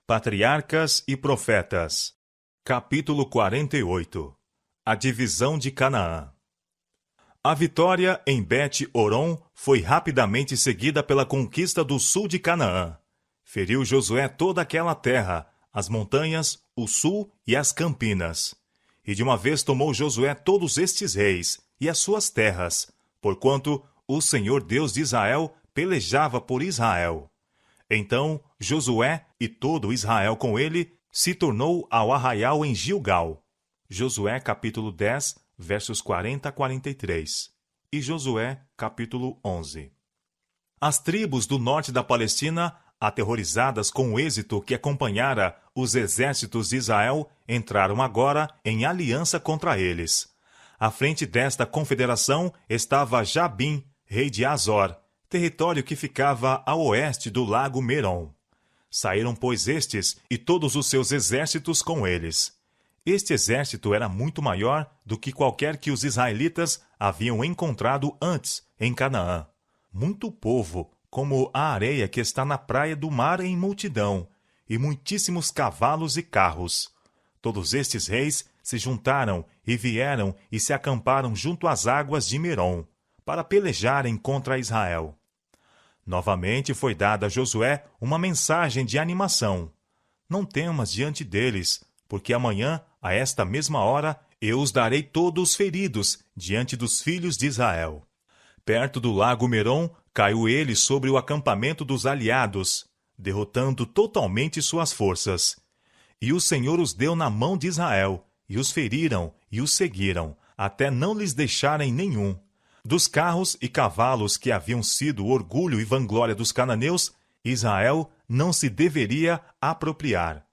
Patriarcas e Profetas. Capítulo 48. A divisão de Canaã. A vitória em Bet-Horon foi rapidamente seguida pela conquista do sul de Canaã. Feriu Josué toda aquela terra, as montanhas, o sul e as campinas. E de uma vez tomou Josué todos estes reis e as suas terras, porquanto o Senhor Deus de Israel pelejava por Israel. Então Josué e todo Israel com ele se tornou ao arraial em Gilgal. Josué capítulo 10, versos 40 a 43. E Josué capítulo 11. As tribos do norte da Palestina, aterrorizadas com o êxito que acompanhara os exércitos de Israel, entraram agora em aliança contra eles. À frente desta confederação estava Jabim, rei de Azor, território que ficava a oeste do lago Merom. Saíram, pois, estes e todos os seus exércitos com eles. Este exército era muito maior do que qualquer que os israelitas haviam encontrado antes em Canaã. Muito povo, como a areia que está na praia do mar em multidão, e muitíssimos cavalos e carros. Todos estes reis se juntaram e vieram e se acamparam junto às águas de Merom, para pelejarem contra Israel. Novamente foi dada a Josué uma mensagem de animação. Não temas diante deles, porque amanhã, a esta mesma hora, eu os darei todos feridos diante dos filhos de Israel. Perto do lago Merom, caiu ele sobre o acampamento dos aliados, derrotando totalmente suas forças. E o Senhor os deu na mão de Israel, e os feriram e os seguiram, até não lhes deixarem nenhum. Dos carros e cavalos que haviam sido o orgulho e vanglória dos cananeus, Israel não se deveria apropriar.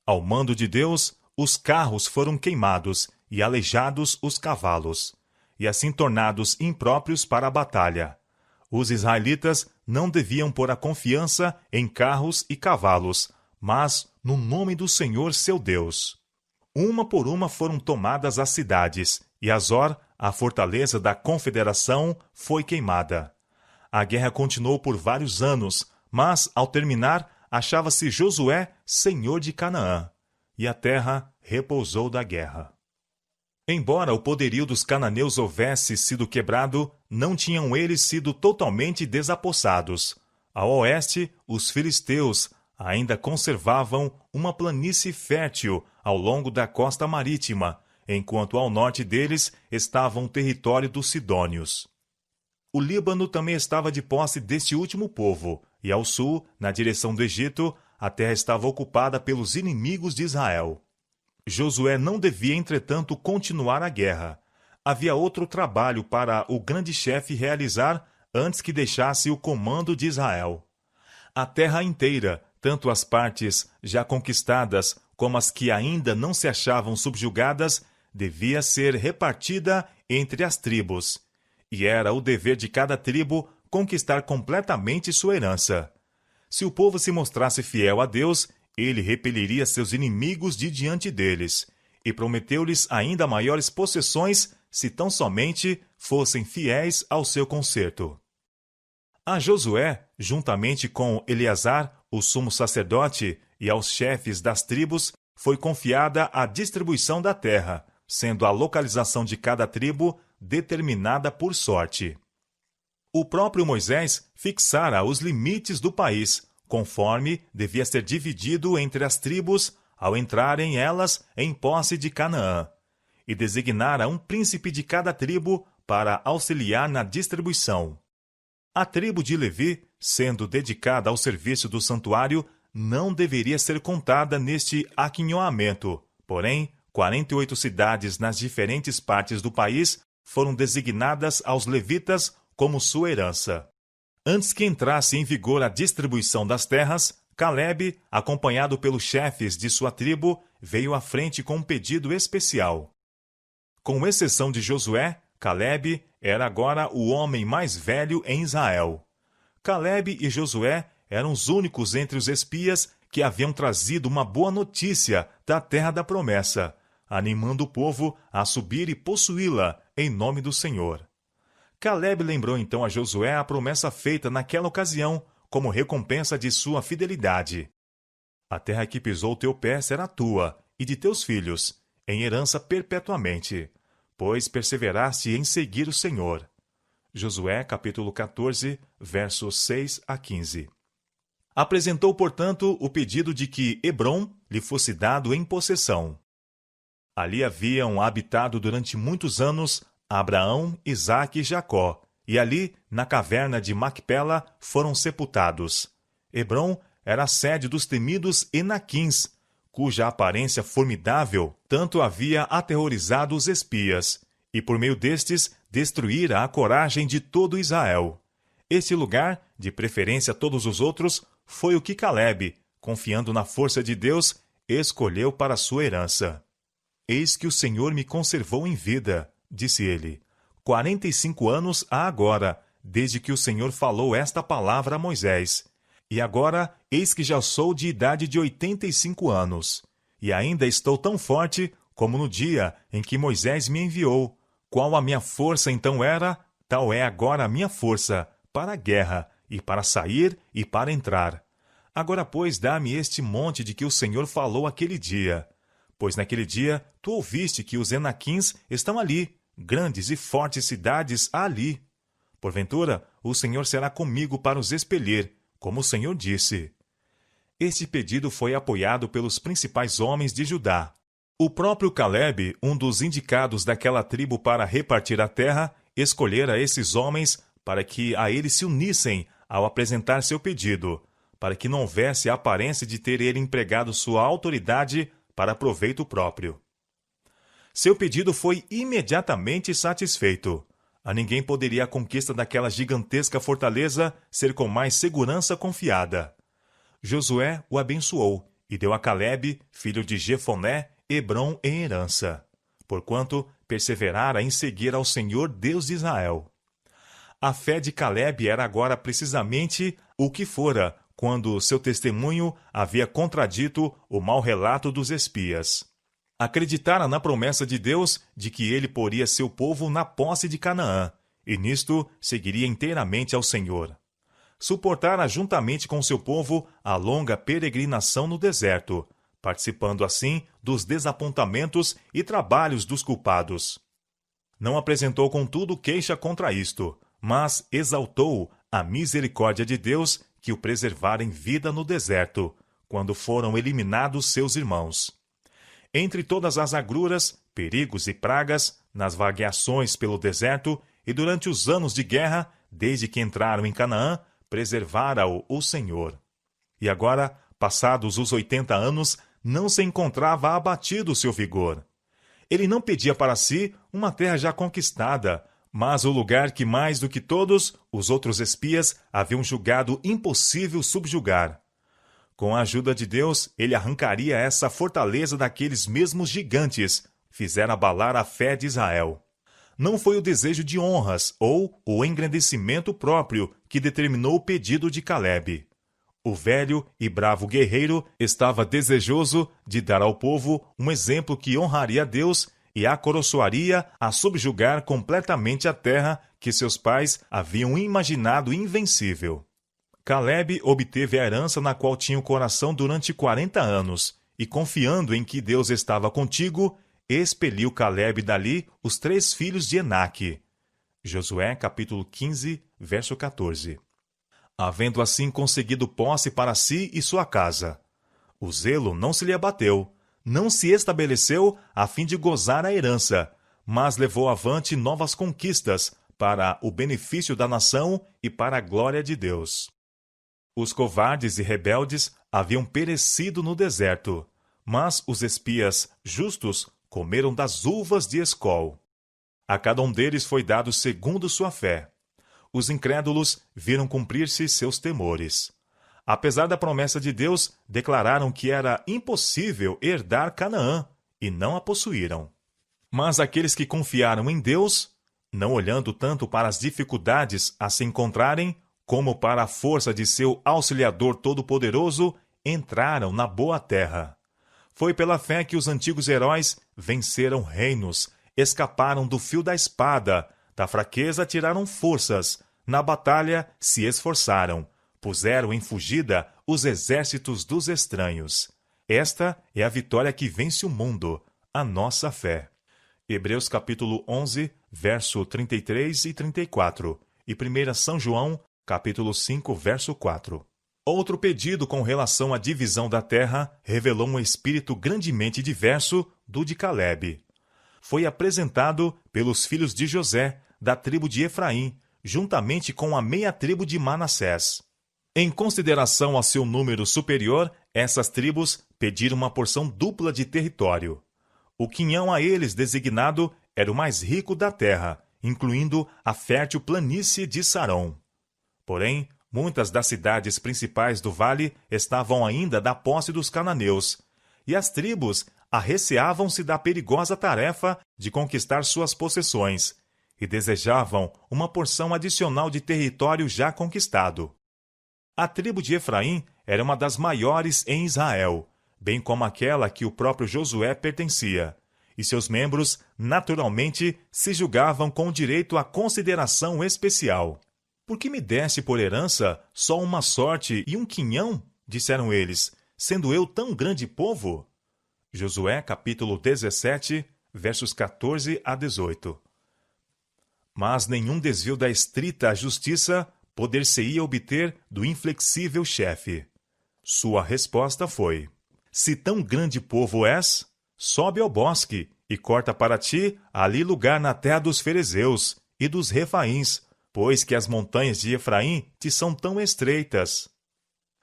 Ao mando de Deus, os carros foram queimados e aleijados os cavalos, e assim tornados impróprios para a batalha. Os israelitas não deviam pôr a confiança em carros e cavalos, mas no nome do Senhor seu Deus. Uma por uma foram tomadas as cidades, e Azor, a fortaleza da confederação, foi queimada. A guerra continuou por vários anos, mas, ao terminar, achava-se Josué senhor de Canaã, e a terra repousou da guerra. Embora o poderio dos cananeus houvesse sido quebrado, não tinham eles sido totalmente desapossados. Ao oeste, os filisteus ainda conservavam uma planície fértil ao longo da costa marítima, enquanto ao norte deles estava o território dos sidônios. O Líbano também estava de posse deste último povo, e ao sul, na direção do Egito, a terra estava ocupada pelos inimigos de Israel. Josué não devia, entretanto, continuar a guerra. Havia outro trabalho para o grande chefe realizar antes que deixasse o comando de Israel. A terra inteira, tanto as partes já conquistadas como as que ainda não se achavam subjugadas, devia ser repartida entre as tribos, e era o dever de cada tribo conquistar completamente sua herança. Se o povo se mostrasse fiel a Deus, ele repeliria seus inimigos de diante deles, e prometeu-lhes ainda maiores possessões se tão somente fossem fiéis ao seu concerto. A Josué, juntamente com Eleazar, o sumo sacerdote, e aos chefes das tribos, foi confiada a distribuição da terra, sendo a localização de cada tribo determinada por sorte. O próprio Moisés fixara os limites do país, conforme devia ser dividido entre as tribos ao entrarem elas em posse de Canaã, e designara um príncipe de cada tribo para auxiliar na distribuição. A tribo de Levi, sendo dedicada ao serviço do santuário, não deveria ser contada neste aquinhoamento, porém, 48 cidades nas diferentes partes do país foram designadas aos levitas como sua herança. Antes que entrasse em vigor a distribuição das terras, Calebe, acompanhado pelos chefes de sua tribo, veio à frente com um pedido especial. Com exceção de Josué, Calebe era agora o homem mais velho em Israel. Calebe e Josué eram os únicos entre os espias que haviam trazido uma boa notícia da terra da promessa, animando o povo a subir e possuí-la em nome do Senhor. Calebe lembrou então a Josué a promessa feita naquela ocasião, como recompensa de sua fidelidade. A terra que pisou teu pé será tua, e de teus filhos, em herança perpetuamente, pois perseveraste em seguir o Senhor. Josué capítulo 14, versos 6 a 15. Apresentou, portanto, o pedido de que Hebrom lhe fosse dado em possessão. Ali haviam habitado durante muitos anos Abraão, Isaque e Jacó, e ali, na caverna de Macpela, foram sepultados. Hebrom era a sede dos temidos Enaquins, cuja aparência formidável tanto havia aterrorizado os espias, e por meio destes destruíra a coragem de todo Israel. Este lugar, de preferência a todos os outros, foi o que Caleb, confiando na força de Deus, escolheu para sua herança. Eis que o Senhor me conservou em vida, disse ele, 45 anos há agora, desde que o Senhor falou esta palavra a Moisés. E agora, eis que já sou de idade de 85 anos, e ainda estou tão forte como no dia em que Moisés me enviou. Qual a minha força então era, tal é agora a minha força, para a guerra, e para sair e para entrar. Agora, pois, dá-me este monte de que o Senhor falou aquele dia. Pois naquele dia tu ouviste que os Enaquins estão ali, grandes e fortes cidades há ali. Porventura, o Senhor será comigo para os expelir, como o Senhor disse. Este pedido foi apoiado pelos principais homens de Judá. O próprio Caleb, um dos indicados daquela tribo para repartir a terra, escolhera esses homens para que a ele se unissem ao apresentar seu pedido, para que não houvesse a aparência de ter ele empregado sua autoridade para proveito próprio. Seu pedido foi imediatamente satisfeito. A ninguém poderia a conquista daquela gigantesca fortaleza ser com mais segurança confiada. Josué o abençoou e deu a Caleb, filho de Jefoné, Hebrom em herança, porquanto perseverara em seguir ao Senhor Deus de Israel. A fé de Caleb era agora precisamente o que fora quando seu testemunho havia contradito o mau relato dos espias. Acreditara na promessa de Deus de que ele poria seu povo na posse de Canaã, e nisto seguiria inteiramente ao Senhor. Suportara juntamente com seu povo a longa peregrinação no deserto, participando assim dos desapontamentos e trabalhos dos culpados. Não apresentou, contudo, queixa contra isto, mas exaltou a misericórdia de Deus que o preservara em vida no deserto, quando foram eliminados seus irmãos. Entre todas as agruras, perigos e pragas, nas vagueações pelo deserto e durante os anos de guerra, desde que entraram em Canaã, preservara-o o Senhor. E agora, passados os 80 anos, não se encontrava abatido o seu vigor. Ele não pedia para si uma terra já conquistada, mas o lugar que mais do que todos os outros espias haviam julgado impossível subjugar. Com a ajuda de Deus, ele arrancaria essa fortaleza daqueles mesmos gigantes, fizera abalar a fé de Israel. Não foi o desejo de honras ou o engrandecimento próprio que determinou o pedido de Caleb. O velho e bravo guerreiro estava desejoso de dar ao povo um exemplo que honraria a Deus e acoroçoaria a subjugar completamente a terra que seus pais haviam imaginado invencível. Caleb obteve a herança na qual tinha o coração durante 40 anos, e confiando em que Deus estava contigo, expeliu Caleb dali os 3 filhos de Enaque. Josué capítulo 15, verso 14. Havendo assim conseguido posse para si e sua casa. O zelo não se lhe abateu, não se estabeleceu a fim de gozar a herança, mas levou avante novas conquistas para o benefício da nação e para a glória de Deus. Os covardes e rebeldes haviam perecido no deserto, mas os espias justos comeram das uvas de Escol. A cada um deles foi dado segundo sua fé. Os incrédulos viram cumprir-se seus temores. Apesar da promessa de Deus, declararam que era impossível herdar Canaã, e não a possuíram. Mas aqueles que confiaram em Deus, não olhando tanto para as dificuldades a se encontrarem, como para a força de seu auxiliador todo-poderoso, entraram na boa terra. Foi pela fé que os antigos heróis venceram reinos, escaparam do fio da espada, da fraqueza tiraram forças, na batalha se esforçaram, puseram em fugida os exércitos dos estranhos. Esta é a vitória que vence o mundo, a nossa fé. Hebreus capítulo 11, verso 33 e 34, e 1 São João, capítulo 5, verso 4. Outro pedido com relação à divisão da terra revelou um espírito grandemente diverso do de Calebe. Foi apresentado pelos filhos de José, da tribo de Efraim, juntamente com a meia tribo de Manassés. Em consideração ao seu número superior, essas tribos pediram uma porção dupla de território. O quinhão a eles designado era o mais rico da terra, incluindo a fértil planície de Sarón. Porém, muitas das cidades principais do vale estavam ainda da posse dos cananeus, e as tribos arreceavam-se da perigosa tarefa de conquistar suas possessões, e desejavam uma porção adicional de território já conquistado. A tribo de Efraim era uma das maiores em Israel, bem como aquela que o próprio Josué pertencia, e seus membros, naturalmente, se julgavam com direito à consideração especial. Por que me deste por herança só uma sorte e um quinhão? Disseram eles, sendo eu tão grande povo? Josué, capítulo 17, versos 14 a 18. Mas nenhum desvio da estrita justiça poder-se-ia obter do inflexível chefe. Sua resposta foi: se tão grande povo és, sobe ao bosque e corta para ti ali lugar na terra dos ferezeus e dos refaíns, pois que as montanhas de Efraim te são tão estreitas.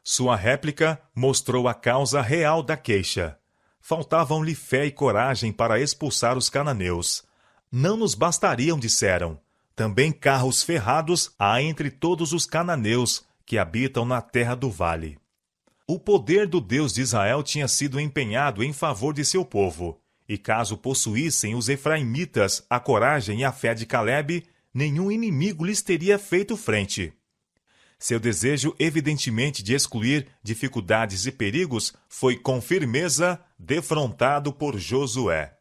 Sua réplica mostrou a causa real da queixa. Faltavam-lhe fé e coragem para expulsar os cananeus. Não nos bastariam, disseram, também carros ferrados há entre todos os cananeus que habitam na terra do vale. O poder do Deus de Israel tinha sido empenhado em favor de seu povo, e caso possuíssem os efraimitas a coragem e a fé de Calebe, nenhum inimigo lhes teria feito frente. Seu desejo, evidentemente, de excluir dificuldades e perigos foi com firmeza defrontado por Josué.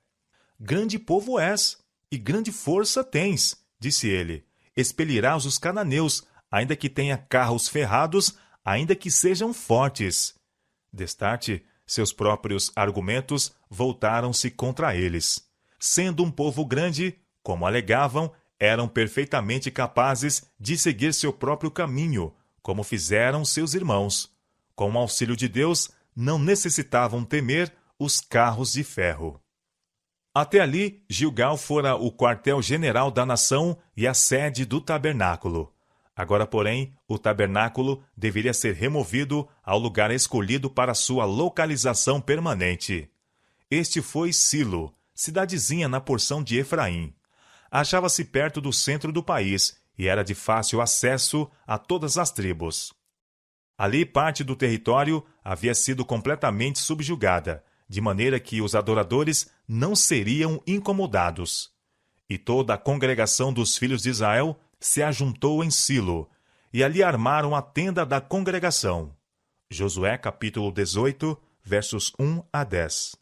Grande povo és, e grande força tens, disse ele. Expelirás os cananeus, ainda que tenha carros ferrados, ainda que sejam fortes. Destarte, seus próprios argumentos voltaram-se contra eles. Sendo um povo grande, como alegavam, eram perfeitamente capazes de seguir seu próprio caminho, como fizeram seus irmãos. Com o auxílio de Deus, não necessitavam temer os carros de ferro. Até ali, Gilgal fora o quartel-general da nação e a sede do tabernáculo. Agora, porém, o tabernáculo deveria ser removido ao lugar escolhido para sua localização permanente. Este foi Silo, cidadezinha na porção de Efraim. Achava-se perto do centro do país e era de fácil acesso a todas as tribos. Ali, parte do território havia sido completamente subjugada, de maneira que os adoradores não seriam incomodados. E toda a congregação dos filhos de Israel se ajuntou em Silo, e ali armaram a tenda da congregação. Josué capítulo 18, versos 1 a 10.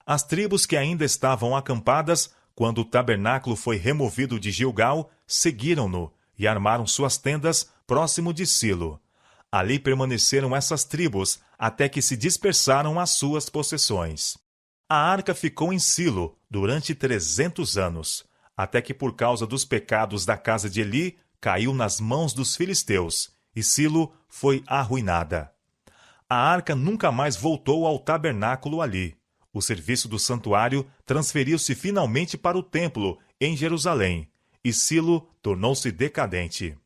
As tribos que ainda estavam acampadas, quando o tabernáculo foi removido de Gilgal, seguiram-no e armaram suas tendas próximo de Silo. Ali permaneceram essas tribos até que se dispersaram as suas possessões. A arca ficou em Silo durante 300 anos, até que por causa dos pecados da casa de Eli, caiu nas mãos dos filisteus, e Silo foi arruinada. A arca nunca mais voltou ao tabernáculo ali. O serviço do santuário transferiu-se finalmente para o templo, em Jerusalém, e Silo tornou-se decadente.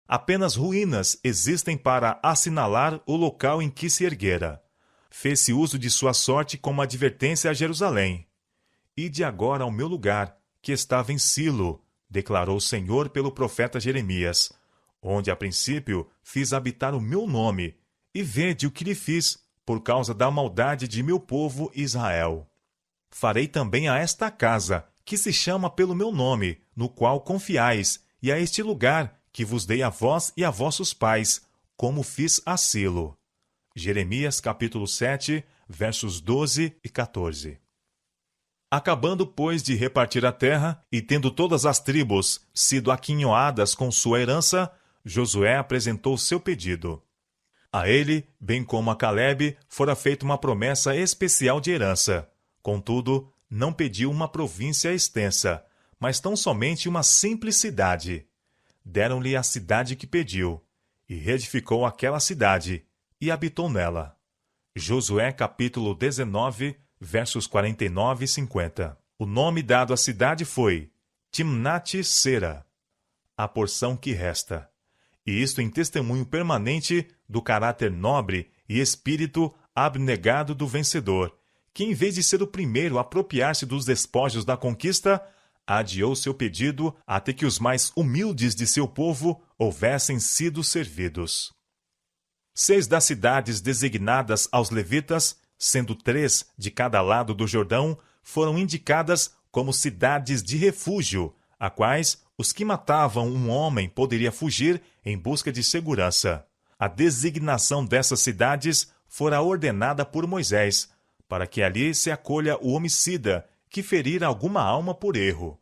Apenas ruínas existem para assinalar o local em que se erguera. Fez-se uso de sua sorte como advertência a Jerusalém. Ide agora ao meu lugar, que estava em Silo, declarou o Senhor pelo profeta Jeremias, onde a princípio fiz habitar o meu nome, e vede o que lhe fiz, por causa da maldade de meu povo Israel. Farei também a esta casa, que se chama pelo meu nome, no qual confiais, e a este lugar, que vos dei a vós e a vossos pais, como fiz a Silo. Jeremias capítulo 7, versos 12 e 14. Acabando, pois, de repartir a terra, e tendo todas as tribos sido aquinhoadas com sua herança, Josué apresentou seu pedido. A ele, bem como a Calebe, fora feita uma promessa especial de herança. Contudo, não pediu uma província extensa, mas tão somente uma simples cidade. Deram-lhe a cidade que pediu, e reedificou aquela cidade, e habitou nela. Josué capítulo 19, versos 49 e 50. O nome dado à cidade foi Timnat-Sera, a porção que resta. E isto em testemunho permanente do caráter nobre e espírito abnegado do vencedor, que em vez de ser o primeiro a apropriar-se dos despojos da conquista, adiou seu pedido até que os mais humildes de seu povo houvessem sido servidos. 6 das cidades designadas aos levitas, sendo 3 de cada lado do Jordão, foram indicadas como cidades de refúgio, a quais os que matavam um homem poderiam fugir em busca de segurança. A designação dessas cidades fora ordenada por Moisés, para que ali se acolha o homicida que ferir alguma alma por erro.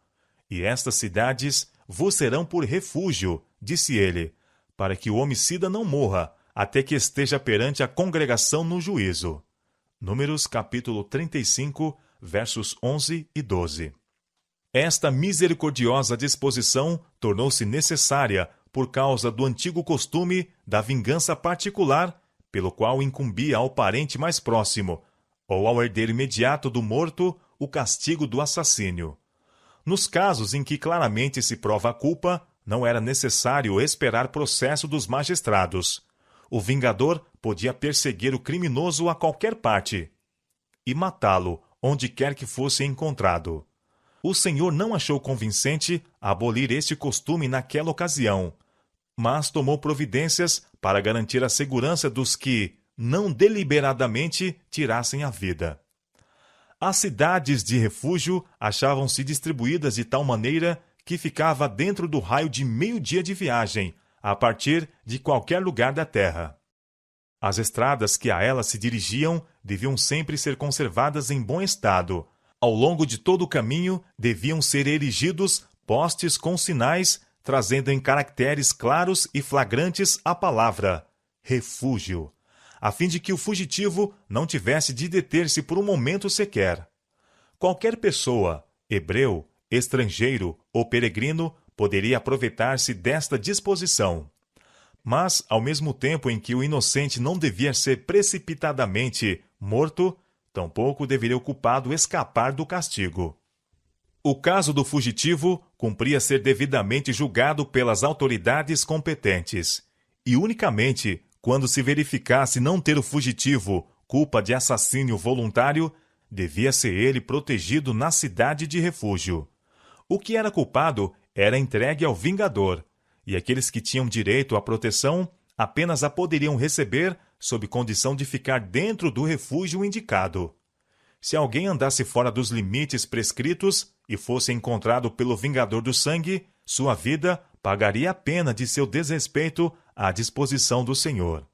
E estas cidades vos serão por refúgio, disse ele, para que o homicida não morra, até que esteja perante a congregação no juízo. Números capítulo 35, versos 11 e 12. Esta misericordiosa disposição tornou-se necessária por causa do antigo costume da vingança particular, pelo qual incumbia ao parente mais próximo, ou ao herdeiro imediato do morto, o castigo do assassínio. Nos casos em que claramente se prova a culpa, não era necessário esperar processo dos magistrados. O vingador podia perseguir o criminoso a qualquer parte e matá-lo onde quer que fosse encontrado. O Senhor não achou convincente abolir este costume naquela ocasião, mas tomou providências para garantir a segurança dos que, não deliberadamente, tirassem a vida. As cidades de refúgio achavam-se distribuídas de tal maneira que ficava dentro do raio de meio-dia de viagem, a partir de qualquer lugar da terra. As estradas que a elas se dirigiam deviam sempre ser conservadas em bom estado. Ao longo de todo o caminho deviam ser erigidos postes com sinais, trazendo em caracteres claros e flagrantes a palavra refúgio, a fim de que o fugitivo não tivesse de deter-se por um momento sequer. Qualquer pessoa, hebreu, estrangeiro ou peregrino, poderia aproveitar-se desta disposição. Mas, ao mesmo tempo em que o inocente não devia ser precipitadamente morto, tampouco deveria o culpado escapar do castigo. O caso do fugitivo cumpria ser devidamente julgado pelas autoridades competentes, e unicamente quando se verificasse não ter o fugitivo culpa de assassínio voluntário, devia ser ele protegido na cidade de refúgio. O que era culpado era entregue ao vingador, e aqueles que tinham direito à proteção apenas a poderiam receber sob condição de ficar dentro do refúgio indicado. Se alguém andasse fora dos limites prescritos e fosse encontrado pelo vingador do sangue, sua vida pagaria a pena de seu desrespeito à disposição do Senhor.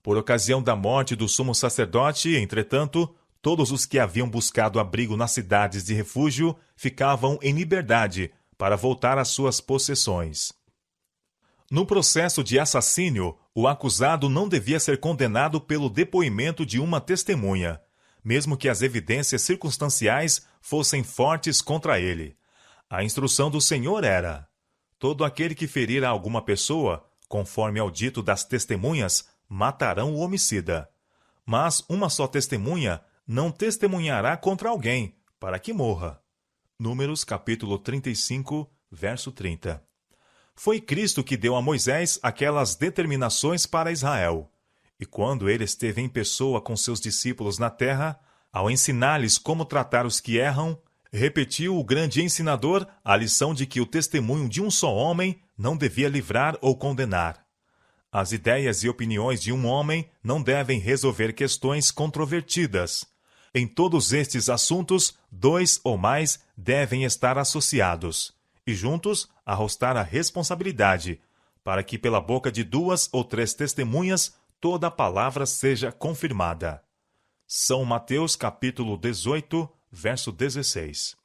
Por ocasião da morte do sumo sacerdote, entretanto, todos os que haviam buscado abrigo nas cidades de refúgio ficavam em liberdade para voltar às suas possessões. No processo de assassínio, o acusado não devia ser condenado pelo depoimento de uma testemunha, mesmo que as evidências circunstanciais fossem fortes contra ele. A instrução do Senhor era: todo aquele que ferir a alguma pessoa, conforme ao dito das testemunhas, matarão o homicida. Mas uma só testemunha não testemunhará contra alguém, para que morra. Números capítulo 35, verso 30. Foi Cristo que deu a Moisés aquelas determinações para Israel. E quando ele esteve em pessoa com seus discípulos na terra, ao ensinar-lhes como tratar os que erram, repetiu o grande ensinador a lição de que o testemunho de um só homem não devia livrar ou condenar. As ideias e opiniões de um homem não devem resolver questões controvertidas. Em todos estes assuntos, 2 ou mais devem estar associados, e juntos arrostar a responsabilidade, para que pela boca de 2 ou 3 testemunhas toda a palavra seja confirmada. São Mateus capítulo 18, verso 16.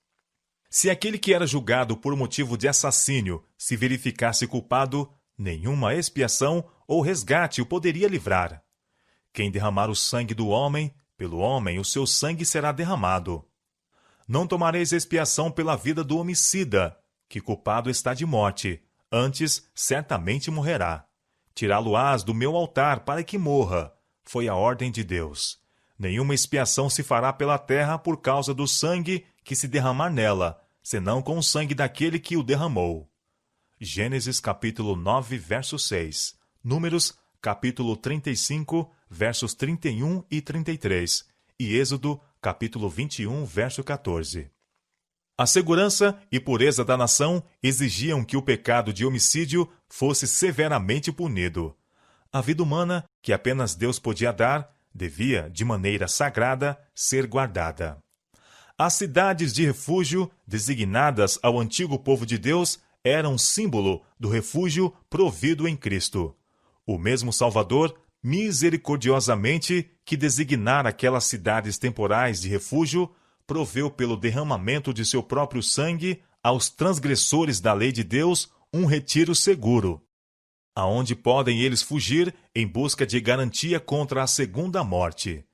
Se aquele que era julgado por motivo de assassínio se verificasse culpado, nenhuma expiação ou resgate o poderia livrar. Quem derramar o sangue do homem, pelo homem o seu sangue será derramado. Não tomareis expiação pela vida do homicida, que culpado está de morte, antes certamente morrerá. Tirá-lo-ás do meu altar para que morra, foi a ordem de Deus. Nenhuma expiação se fará pela terra por causa do sangue que se derramar nela, senão com o sangue daquele que o derramou. Gênesis capítulo 9, verso 6. Números capítulo 35, versos 31 e 33. E Êxodo capítulo 21, verso 14. A segurança e pureza da nação exigiam que o pecado de homicídio fosse severamente punido. A vida humana, que apenas Deus podia dar, devia, de maneira sagrada, ser guardada. As cidades de refúgio, designadas ao antigo povo de Deus, eram símbolo do refúgio provido em Cristo. O mesmo Salvador, misericordiosamente, que designara aquelas cidades temporais de refúgio, proveu pelo derramamento de seu próprio sangue aos transgressores da lei de Deus um retiro seguro, aonde podem eles fugir em busca de garantia contra a segunda morte.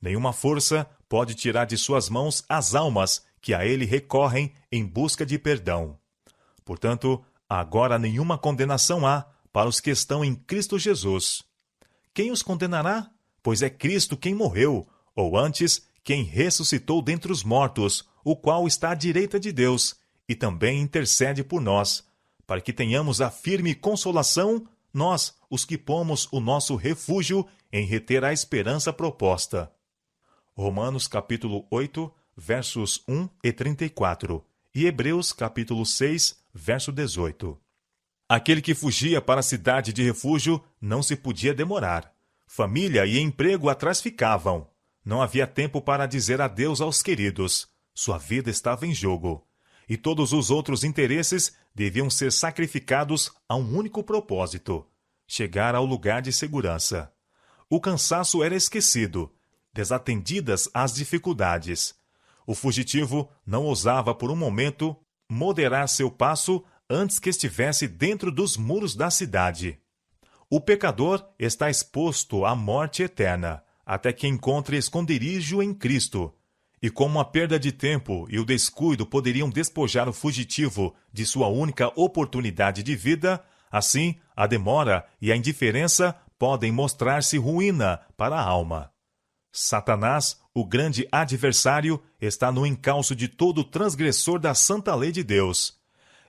Nenhuma força pode tirar de suas mãos as almas que a ele recorrem em busca de perdão. Portanto, agora nenhuma condenação há para os que estão em Cristo Jesus. Quem os condenará? Pois é Cristo quem morreu, ou antes, quem ressuscitou dentre os mortos, o qual está à direita de Deus, e também intercede por nós, para que tenhamos a firme consolação, nós, os que pomos o nosso refúgio em reter a esperança proposta. Romanos capítulo 8, versos 1 e 34, e Hebreus capítulo 6, verso 18. Aquele que fugia para a cidade de refúgio não se podia demorar. Família e emprego atrás ficavam. Não havia tempo para dizer adeus aos queridos. Sua vida estava em jogo. E todos os outros interesses deviam ser sacrificados a um único propósito: chegar ao lugar de segurança. O cansaço era esquecido, desatendidas as dificuldades. O fugitivo não ousava por um momento moderar seu passo antes que estivesse dentro dos muros da cidade. O pecador está exposto à morte eterna, até que encontre esconderijo em Cristo. E como a perda de tempo e o descuido poderiam despojar o fugitivo de sua única oportunidade de vida, assim a demora e a indiferença podem mostrar-se ruína para a alma. Satanás, o grande adversário, está no encalço de todo transgressor da santa lei de Deus.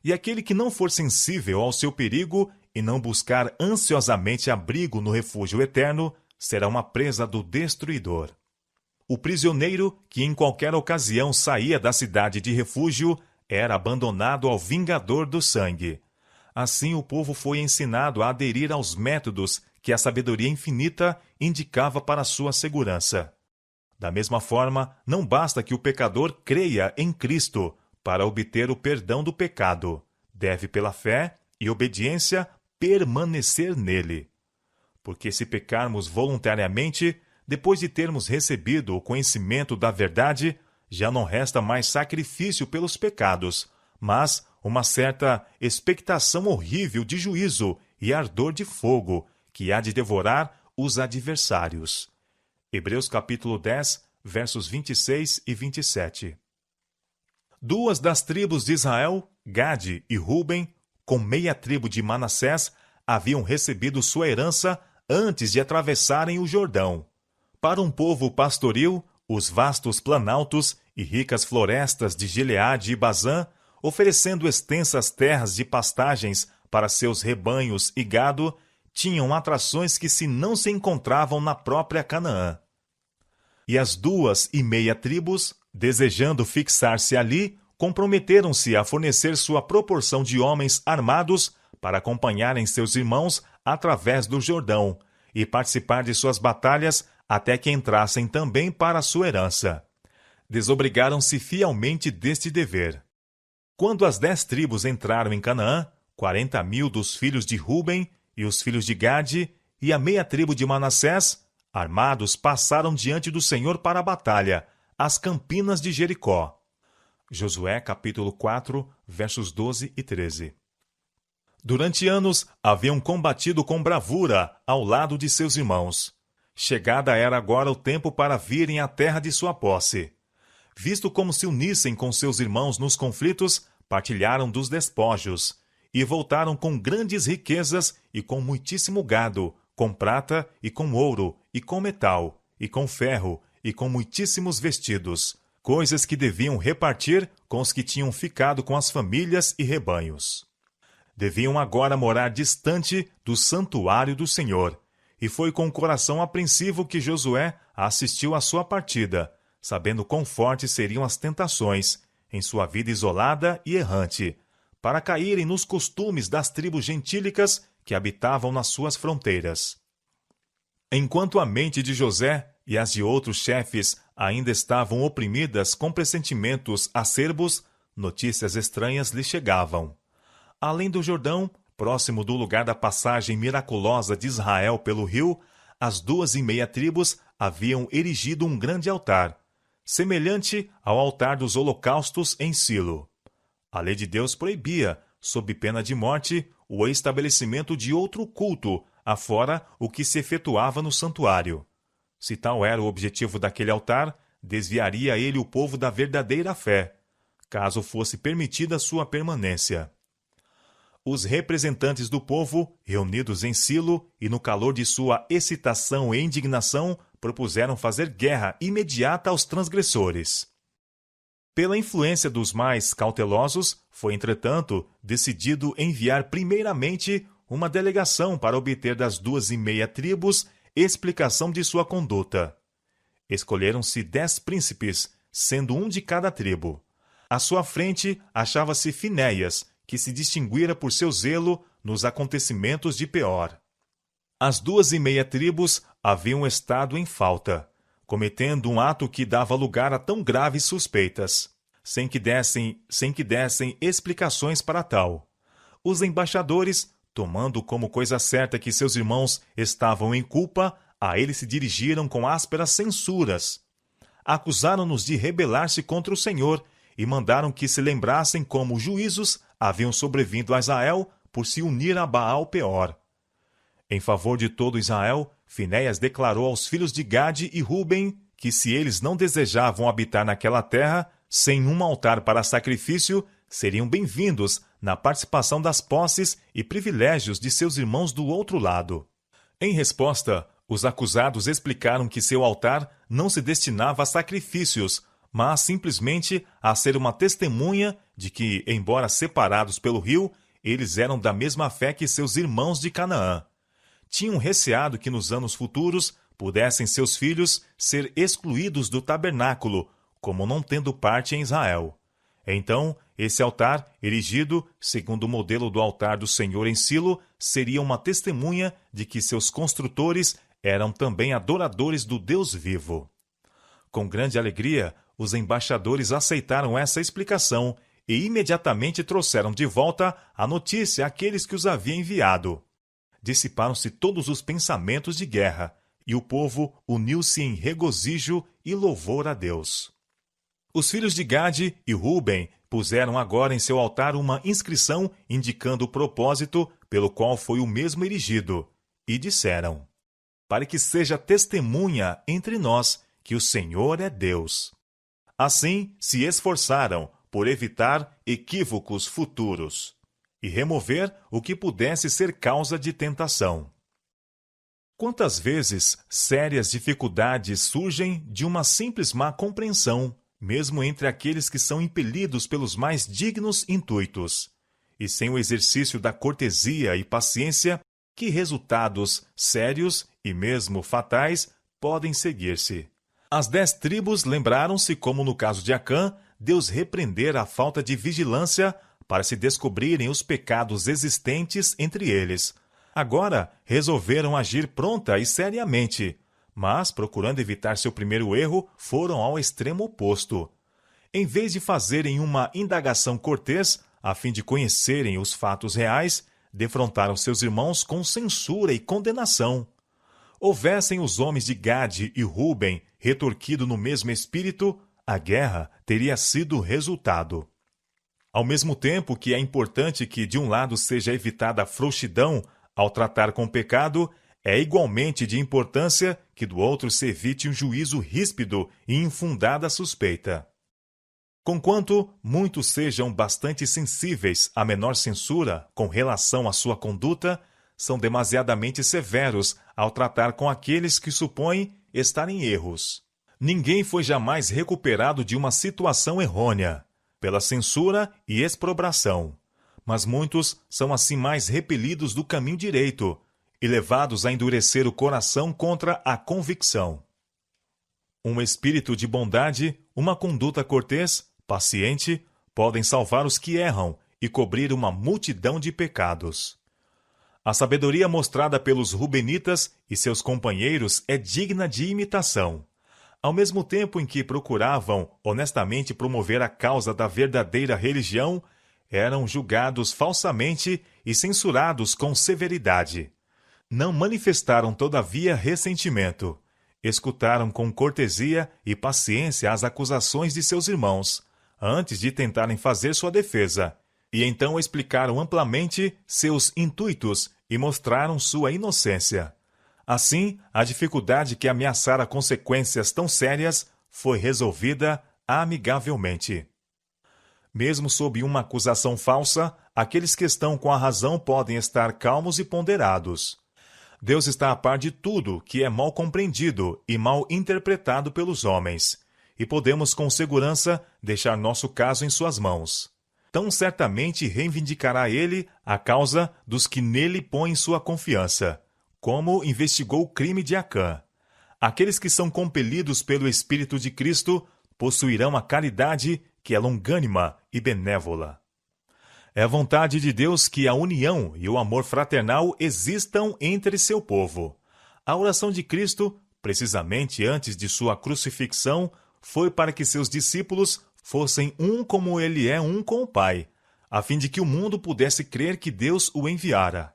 E aquele que não for sensível ao seu perigo e não buscar ansiosamente abrigo no refúgio eterno, será uma presa do destruidor. O prisioneiro, que em qualquer ocasião saía da cidade de refúgio, era abandonado ao vingador do sangue. Assim o povo foi ensinado a aderir aos métodos que a sabedoria infinita indicava para sua segurança. Da mesma forma, não basta que o pecador creia em Cristo para obter o perdão do pecado. Deve, pela fé e obediência, permanecer nele. Porque se pecarmos voluntariamente, depois de termos recebido o conhecimento da verdade, já não resta mais sacrifício pelos pecados, mas uma certa expectação horrível de juízo e ardor de fogo, que há de devorar os adversários. Hebreus capítulo 10, versos 26 e 27. Duas das tribos de Israel, Gade e Ruben, com meia tribo de Manassés, haviam recebido sua herança antes de atravessarem o Jordão. Para um povo pastoril, os vastos planaltos e ricas florestas de Gileade e Bazã, oferecendo extensas terras de pastagens para seus rebanhos e gado, tinham atrações que não se encontravam na própria Canaã. E as 2,5 tribos, desejando fixar-se ali, comprometeram-se a fornecer sua proporção de homens armados para acompanharem seus irmãos através do Jordão e participar de suas batalhas até que entrassem também para a sua herança. Desobrigaram-se fielmente deste dever. Quando as 10 tribos entraram em Canaã, 40.000 dos filhos de Ruben e os filhos de Gade e a meia tribo de Manassés, armados, passaram diante do Senhor para a batalha, às campinas de Jericó. Josué capítulo 4, versos 12 e 13. Durante anos, haviam combatido com bravura ao lado de seus irmãos. Chegada era agora o tempo para virem à terra de sua posse. Visto como se unissem com seus irmãos nos conflitos, partilharam dos despojos, e voltaram com grandes riquezas e com muitíssimo gado, com prata e com ouro, e com metal, e com ferro, e com muitíssimos vestidos, coisas que deviam repartir com os que tinham ficado com as famílias e rebanhos. Deviam agora morar distante do santuário do Senhor, e foi com o coração apreensivo que Josué assistiu à sua partida, sabendo quão fortes seriam as tentações, em sua vida isolada e errante, para caírem nos costumes das tribos gentílicas que habitavam nas suas fronteiras. Enquanto a mente de José e as de outros chefes ainda estavam oprimidas com pressentimentos acerbos, notícias estranhas lhe chegavam. Além do Jordão, próximo do lugar da passagem miraculosa de Israel pelo rio, as 2,5 tribos haviam erigido um grande altar, semelhante ao altar dos holocaustos em Silo. A lei de Deus proibia, sob pena de morte, o estabelecimento de outro culto, afora o que se efetuava no santuário. Se tal era o objetivo daquele altar, desviaria ele o povo da verdadeira fé, caso fosse permitida sua permanência. Os representantes do povo, reunidos em Silo e no calor de sua excitação e indignação, propuseram fazer guerra imediata aos transgressores. Pela influência dos mais cautelosos, foi, entretanto, decidido enviar primeiramente uma delegação para obter das 2,5 tribos explicação de sua conduta. Escolheram-se 10 príncipes, sendo um de cada tribo. À sua frente achava-se Finéias, que se distinguira por seu zelo nos acontecimentos de Peor. As 2,5 tribos haviam estado em falta, cometendo um ato que dava lugar a tão graves suspeitas, sem que dessem explicações para tal. Os embaixadores, tomando como coisa certa que seus irmãos estavam em culpa, a eles se dirigiram com ásperas censuras. Acusaram-nos de rebelar-se contra o Senhor e mandaram que se lembrassem como juízos haviam sobrevindo a Israel por se unir a Baal Peor. Em favor de todo Israel, Finéias declarou aos filhos de Gade e Ruben que se eles não desejavam habitar naquela terra, sem um altar para sacrifício, seriam bem-vindos na participação das posses e privilégios de seus irmãos do outro lado. Em resposta, os acusados explicaram que seu altar não se destinava a sacrifícios, mas simplesmente a ser uma testemunha de que, embora separados pelo rio, eles eram da mesma fé que seus irmãos de Canaã. Tinham receado que nos anos futuros pudessem seus filhos ser excluídos do tabernáculo, como não tendo parte em Israel. Então, esse altar, erigido, segundo o modelo do altar do Senhor em Silo, seria uma testemunha de que seus construtores eram também adoradores do Deus vivo. Com grande alegria, os embaixadores aceitaram essa explicação e imediatamente trouxeram de volta a notícia àqueles que os haviam enviado. Dissiparam-se todos os pensamentos de guerra, e o povo uniu-se em regozijo e louvor a Deus. Os filhos de Gade e Ruben puseram agora em seu altar uma inscrição indicando o propósito pelo qual foi o mesmo erigido, e disseram: para que seja testemunha entre nós que o Senhor é Deus. Assim se esforçaram por evitar equívocos futuros e remover o que pudesse ser causa de tentação. Quantas vezes sérias dificuldades surgem de uma simples má compreensão, mesmo entre aqueles que são impelidos pelos mais dignos intuitos, e sem o exercício da cortesia e paciência, que resultados sérios e mesmo fatais podem seguir-se. As 10 tribos lembraram-se como, no caso de Acã, Deus repreender a falta de vigilância para se descobrirem os pecados existentes entre eles. Agora resolveram agir pronta e seriamente, mas, procurando evitar seu primeiro erro, foram ao extremo oposto. Em vez de fazerem uma indagação cortês, a fim de conhecerem os fatos reais, defrontaram seus irmãos com censura e condenação. Houvessem os homens de Gade e Ruben retorquido no mesmo espírito, a guerra teria sido o resultado. Ao mesmo tempo que é importante que de um lado seja evitada a frouxidão ao tratar com o pecado, é igualmente de importância que do outro se evite um juízo ríspido e infundada suspeita. Conquanto muitos sejam bastante sensíveis à menor censura com relação à sua conduta, são demasiadamente severos ao tratar com aqueles que supõem estar em erros. Ninguém foi jamais recuperado de uma situação errônea, pela censura e exprobração, mas muitos são assim mais repelidos do caminho direito e levados a endurecer o coração contra a convicção. Um espírito de bondade, uma conduta cortês, paciente, podem salvar os que erram e cobrir uma multidão de pecados. A sabedoria mostrada pelos Rubenitas e seus companheiros é digna de imitação. Ao mesmo tempo em que procuravam honestamente promover a causa da verdadeira religião, eram julgados falsamente e censurados com severidade. Não manifestaram, todavia, ressentimento. Escutaram com cortesia e paciência as acusações de seus irmãos, antes de tentarem fazer sua defesa, e então explicaram amplamente seus intuitos e mostraram sua inocência. Assim, a dificuldade que ameaçara consequências tão sérias foi resolvida amigavelmente. Mesmo sob uma acusação falsa, aqueles que estão com a razão podem estar calmos e ponderados. Deus está a par de tudo que é mal compreendido e mal interpretado pelos homens, e podemos com segurança deixar nosso caso em suas mãos. Tão certamente reivindicará ele a causa dos que nele põem sua confiança, como investigou o crime de Acã. Aqueles que são compelidos pelo Espírito de Cristo possuirão a caridade que é longânima e benévola. É a vontade de Deus que a união e o amor fraternal existam entre seu povo. A oração de Cristo, precisamente antes de sua crucifixão, foi para que seus discípulos fossem um como ele é um com o Pai, a fim de que o mundo pudesse crer que Deus o enviara.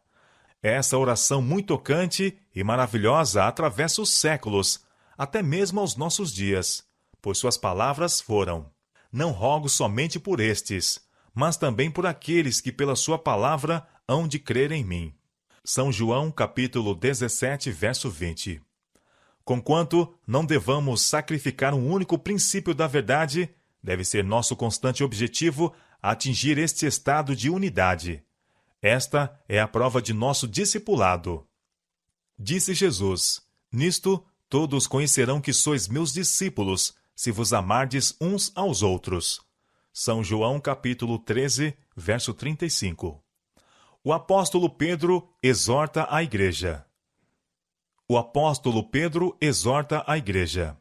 Essa oração muito tocante e maravilhosa atravessa os séculos, até mesmo aos nossos dias, pois suas palavras foram: não rogo somente por estes, mas também por aqueles que pela sua palavra hão de crer em mim. São João, capítulo 17, verso 20. Conquanto não devamos sacrificar um único princípio da verdade, deve ser nosso constante objetivo atingir este estado de unidade. Esta é a prova de nosso discipulado. Disse Jesus: nisto todos conhecerão que sois meus discípulos, se vos amardes uns aos outros. São João, capítulo 13, verso 35. O apóstolo Pedro exorta a igreja. O apóstolo Pedro exorta a igreja.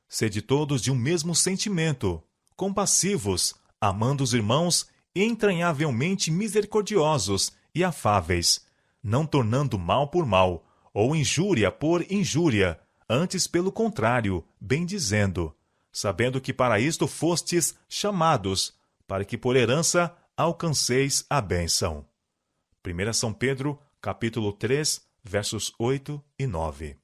Sede todos de um mesmo sentimento, compassivos, amando os irmãos, entranhavelmente misericordiosos e afáveis, não tornando mal por mal, ou injúria por injúria, antes pelo contrário, bendizendo, sabendo que para isto fostes chamados, para que por herança alcanceis a bênção. 1 São Pedro, capítulo 3, versos 8 e 9.